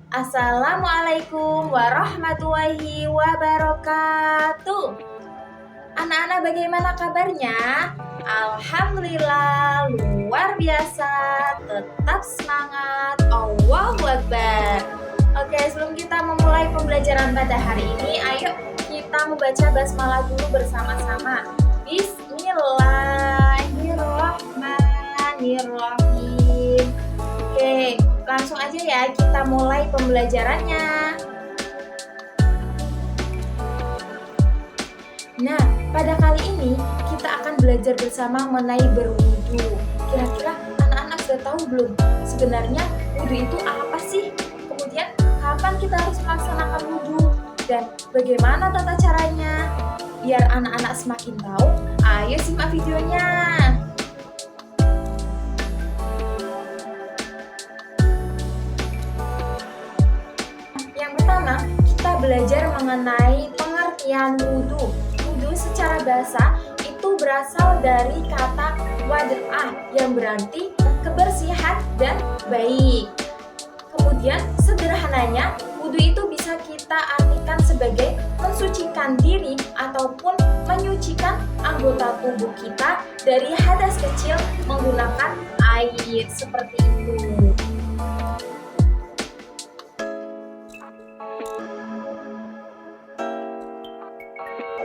Assalamualaikum warahmatullahi wabarakatuh. Anak-anak bagaimana kabarnya? Alhamdulillah luar biasa. Tetap semangat. Allahu Akbar. Oke, sebelum kita memulai pembelajaran pada hari ini, ayo kita membaca basmalah dulu bersama-sama. Bismillahirrahmanirrahim. Oke, langsung aja ya kita mulai pembelajarannya. Nah, pada kali ini kita akan belajar bersama mengenai berwudu. Kira-kira anak-anak sudah tahu belum? Sebenarnya wudu itu apa sih? Kemudian kapan kita harus melaksanakan wudu? Dan bagaimana tata caranya? Biar anak-anak semakin tahu, ayo simak videonya. Yang pertama, kita belajar mengenai pengertian wudu. Wudu secara bahasa itu berasal dari kata wad'ah yang berarti kebersihan dan baik. Kemudian sederhananya, wudu itu bisa kita artikan sebagai mensucikan diri ataupun menyucikan anggota tubuh kita dari hadas kecil menggunakan air seperti itu.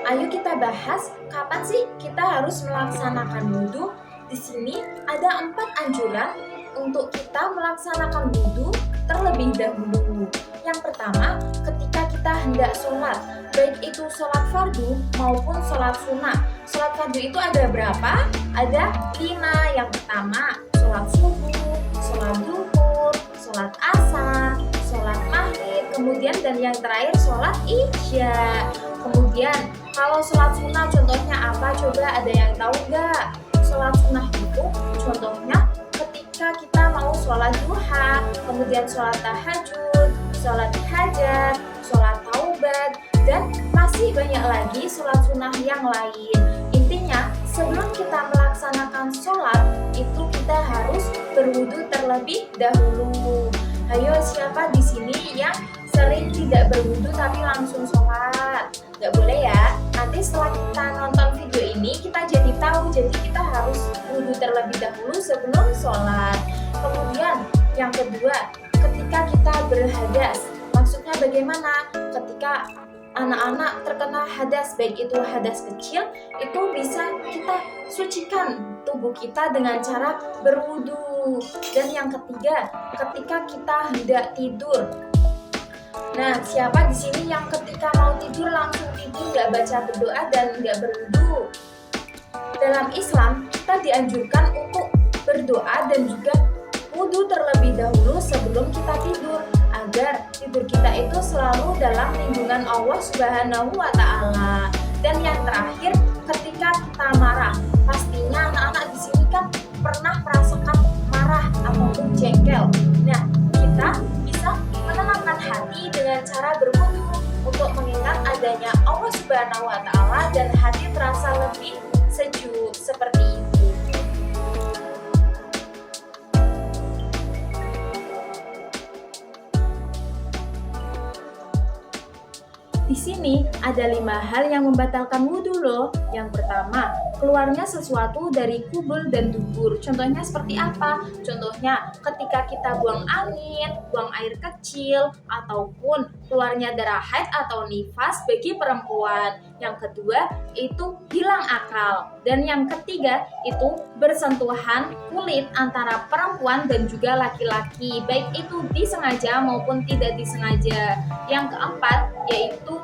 Ayo kita bahas kapan sih kita harus melaksanakan wudu. Di sini ada 4 anjuran untuk kita melaksanakan wudu terlebih dahulu. Yang pertama, ketika kita hendak sholat, baik itu sholat fardu maupun sholat sunnah. Sholat fardu itu ada berapa? Ada 5. Yang pertama, sholat subuh, sholat duhur, sholat asar, sholat maghrib, kemudian dan yang terakhir sholat isya. Kemudian kalau sholat sunnah contohnya apa? Coba ada yang tahu nggak? Sholat sunnah itu contohnya ketika kita mau sholat duha, kemudian sholat tahajud, sholat hajat, sholat taubat, dan masih banyak lagi sholat sunnah yang lain. Intinya sebelum kita melaksanakan sholat itu kita harus berwudu terlebih dahulu. Ayo, siapa di sini yang sering tidak berwudu tapi langsung sholat? Gak boleh ya. Nanti setelah kita nonton video ini kita jadi tahu. Jadi kita harus wudu terlebih dahulu sebelum sholat. Kemudian yang kedua, ketika kita berhadas. Maksudnya bagaimana? Ketika anak-anak terkena hadas, baik itu hadas kecil, itu bisa kita sucikan tubuh kita dengan cara berwudu. Dan yang ketiga, ketika kita hendak tidur. Nah, siapa di sini yang ketika mau tidur langsung tidur, nggak baca berdoa dan nggak berwudu? Dalam Islam, kita dianjurkan untuk berdoa dan juga wudu terlebih dahulu sebelum kita tidur, agar tidur kita itu selalu dalam lindungan Allah Subhanahu wa Ta'ala. Dan yang terakhir, ketika kita marah, pastinya anak-anak di sini kan pernah merasakan marah ataupun jengkel. Nah, kita bisa menenangkan hati dengan cara berwudu untuk mengingat adanya Allah Subhanahu wa Ta'ala dan hati terasa lebih sejuk seperti itu. Di sini ada 5 hal yang membatalkan wudhu loh. Yang pertama, keluarnya sesuatu dari kubul dan dubur. Contohnya seperti apa? Contohnya ketika kita buang angin, buang air kecil, ataupun keluarnya darah haid atau nifas bagi perempuan. Yang kedua, itu hilang akal. Dan yang ketiga, itu bersentuhan kulit antara perempuan dan juga laki-laki, baik itu disengaja maupun tidak disengaja. Yang keempat, yaitu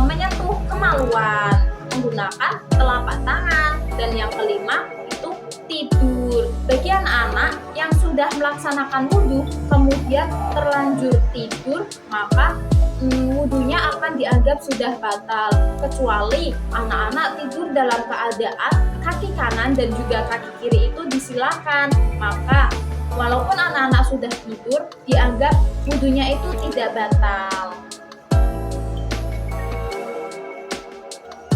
menyentuh kemaluan menggunakan telapak tangan. Dan yang kelima itu tidur. Bagi anak-anak yang sudah melaksanakan wudhu kemudian terlanjur tidur, maka wudhunya akan dianggap sudah batal, kecuali anak-anak tidur dalam keadaan kaki kanan dan juga kaki kiri itu disilakan. Maka walaupun anak-anak sudah tidur, dianggap wudhunya itu tidak batal.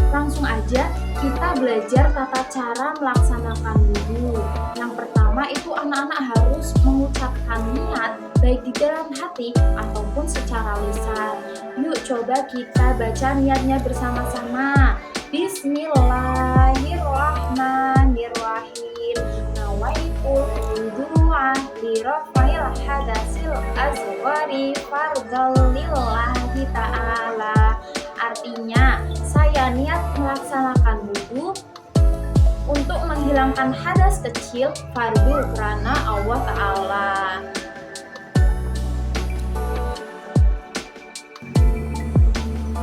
Langsung aja kita belajar tata cara melaksanakan wudhu. Yang pertama itu anak-anak harus mengucapkan niat baik di dalam hati ataupun secara lisan. Yuk coba kita baca niatnya bersama-sama. Bismillahirrahmanirrahim. Nawaitul wudu'a li rafa'il hadasil asghari fardhan lillahi ta'ala. Artinya, saya niat melaksanakan wudhu untuk menghilangkan hadas kecil fardu karena Allah Ta'ala.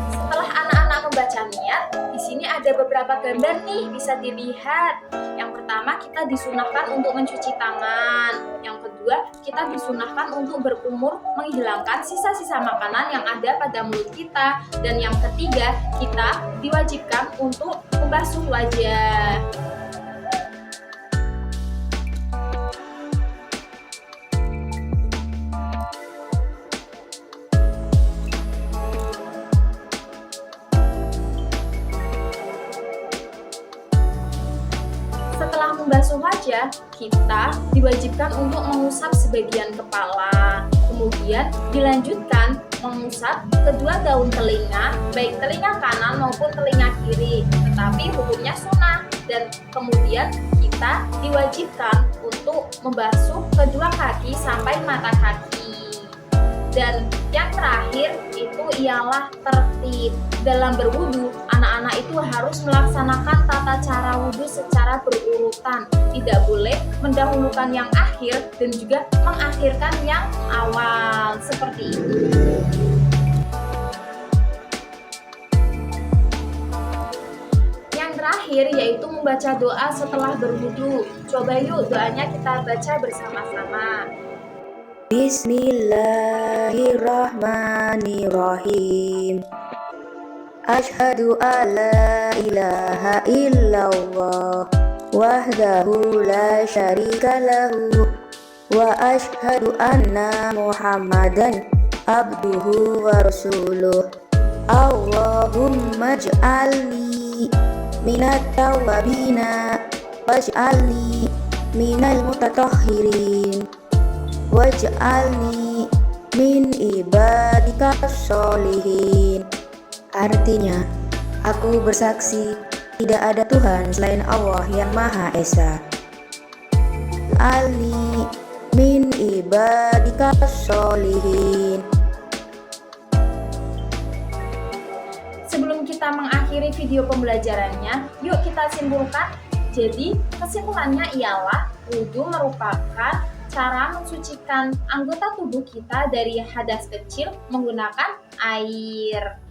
Setelah anak-anak membaca niat, di sini ada beberapa gambar nih bisa dilihat. Yang pertama, kita disunahkan untuk mencuci tangan. Yang kedua, kita disunahkan untuk berkumur menghilangkan sisa-sisa makanan yang ada pada mulut kita. Dan yang ketiga, kita diwajibkan untuk membasuh wajah. Setelah membasuh wajah, kita diwajibkan untuk mengusap sebagian kepala. Kemudian dilanjutkan mengusap kedua daun telinga, baik telinga kanan maupun telinga kiri. Tetapi hukumnya sunnah. Dan kemudian kita diwajibkan untuk membasuh kedua kaki sampai mata kaki. Dan yang terakhir itu ialah tertib. Dalam berwudu, anak-anak itu harus melaksanakan tata cara wudu secara berurutan. Tidak boleh mendahulukan yang akhir dan juga mengakhirkan yang awal. Seperti itu. Yang terakhir yaitu membaca doa setelah berwudu. Coba yuk doanya kita baca bersama-sama. Bismillahirrahmanirrahim. Asyhadu alla ilaha illallah wahdahu la syarika lahu wa asyhadu anna Muhammadan abduhu wa rasuluh. Allahumma ij'alni minat tawwabina waj'alni minal mutatahhirin waj'alni min ibadika sholihin. Artinya, aku bersaksi tidak ada Tuhan selain Allah yang Maha Esa. Alni min ibadika sholihin. Sebelum kita mengakhiri video pembelajarannya, yuk kita simpulkan. Jadi, kesimpulannya ialah wudu merupakan cara mensucikan anggota tubuh kita dari hadas kecil menggunakan air.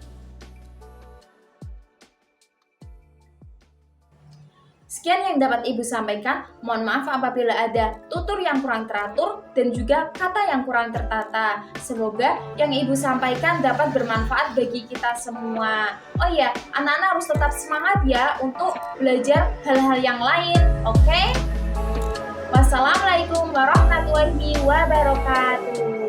Sekian yang dapat Ibu sampaikan. Mohon maaf apabila ada tutur yang kurang teratur dan juga kata yang kurang tertata. Semoga yang Ibu sampaikan dapat bermanfaat bagi kita semua. Oh iya, anak-anak harus tetap semangat ya untuk belajar hal-hal yang lain. Oke? Wassalamualaikum warahmatullahi wabarakatuh.